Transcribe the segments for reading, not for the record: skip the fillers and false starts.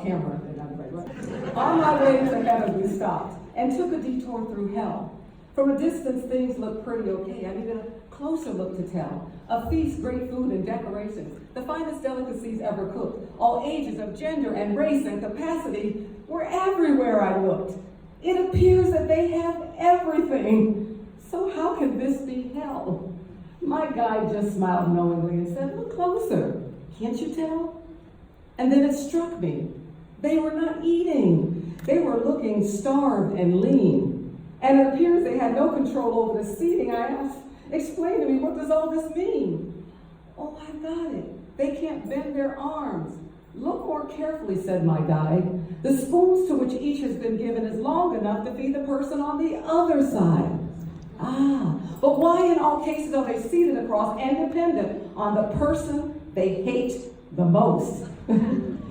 off camera. On my way to heaven, we stopped and took a detour through hell. From a distance, things looked pretty okay. I needed a closer look to tell. A feast, great food and decorations, the finest delicacies ever cooked. All ages of gender and race and capacity were everywhere I looked. It appears that they have everything. So how can this be hell? My guide just smiled knowingly and said, look closer. Can't you tell? And then it struck me. They were not eating. They were looking starved and lean. And it appears they had no control over the seating. I asked, explain to me, what does all this mean? Oh, I got it. They can't bend their arms. Look more carefully, said my guide. The spoons to which each has been given is long enough to feed the person on the other side. Ah, but why in all cases are they seated across and dependent on the person they hate the most?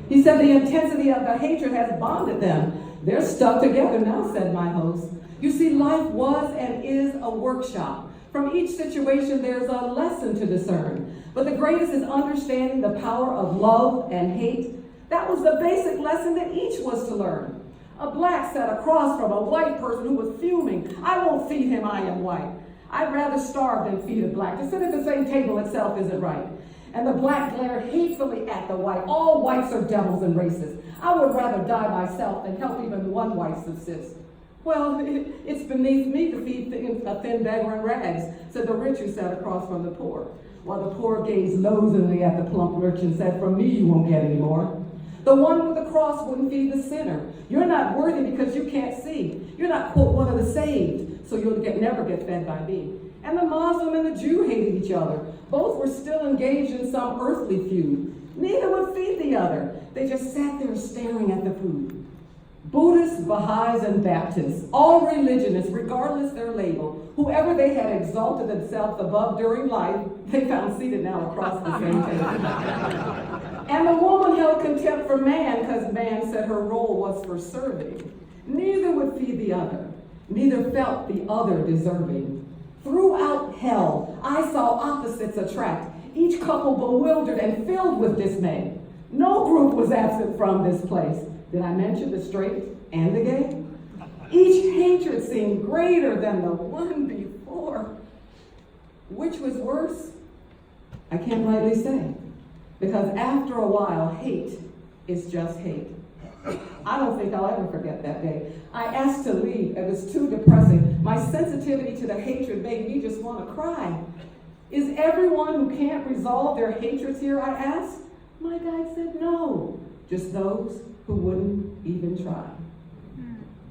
He said the intensity of the hatred has bonded them. They're stuck together now, said my host. You see, life was and is a workshop. From each situation, there's a lesson to discern. But the greatest is understanding the power of love and hate. That was the basic lesson that each was to learn. A black sat across from a white person who was fuming. I won't feed him, I am white. I'd rather starve than feed a black. To sit at the same table itself isn't right. And the black glared hatefully at the white. All whites are devils and racists. I would rather die myself than help even one white subsist. Well, it's beneath me to feed a thin beggar in rags, said the rich who sat across from the poor, while the poor gazed loathingly at the plump rich and said, from me you won't get any more. The one with the cross wouldn't feed the sinner. You're not worthy because you can't see. You're not, quote, one of the saved, so you'll never get fed by me. And the Muslim and the Jew hated each other. Both were still engaged in some earthly feud. Neither would feed the other. They just sat there staring at the food. Buddhists, Baha'is, and Baptists, all religionists, regardless their label, whoever they had exalted themselves above during life, they found seated now across the same table. And the woman held contempt for man because man said her role was for serving. Neither would feed the other. Neither felt the other deserving. Throughout hell, I saw opposites attract, each couple bewildered and filled with dismay. No group was absent from this place. Did I mention the straight and the gay? Each hatred seemed greater than the one before. Which was worse? I can't rightly say. Because after a while, hate is just hate. I don't think I'll ever forget that day. I asked to leave. It was too depressing. My sensitivity to the hatred made me just want to cry. Is everyone who can't resolve their hatreds here, I asked? My guide said no. Just those who wouldn't even try.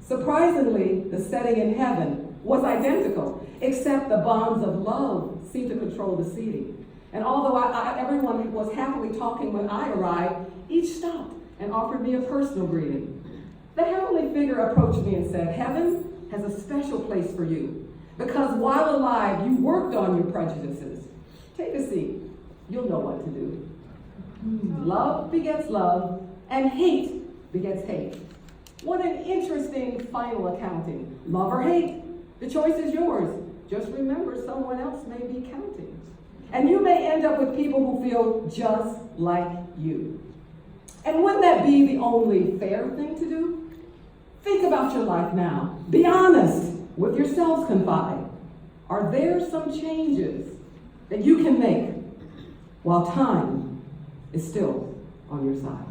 Surprisingly, the setting in heaven was identical, except the bonds of love seemed to control the seating. And although everyone was happily talking when I arrived, each stopped and offered me a personal greeting. The heavenly figure approached me and said, heaven has a special place for you, because while alive, you worked on your prejudices. Take a seat. You'll know what to do. Love begets love, and hate begets hate. What an interesting final accounting. Love or hate? The choice is yours. Just remember, someone else may be counting. And you may end up with people who feel just like you. And wouldn't that be the only fair thing to do? Think about your life now. Be honest. With yourselves confide. Are there some changes that you can make while time is still on your side?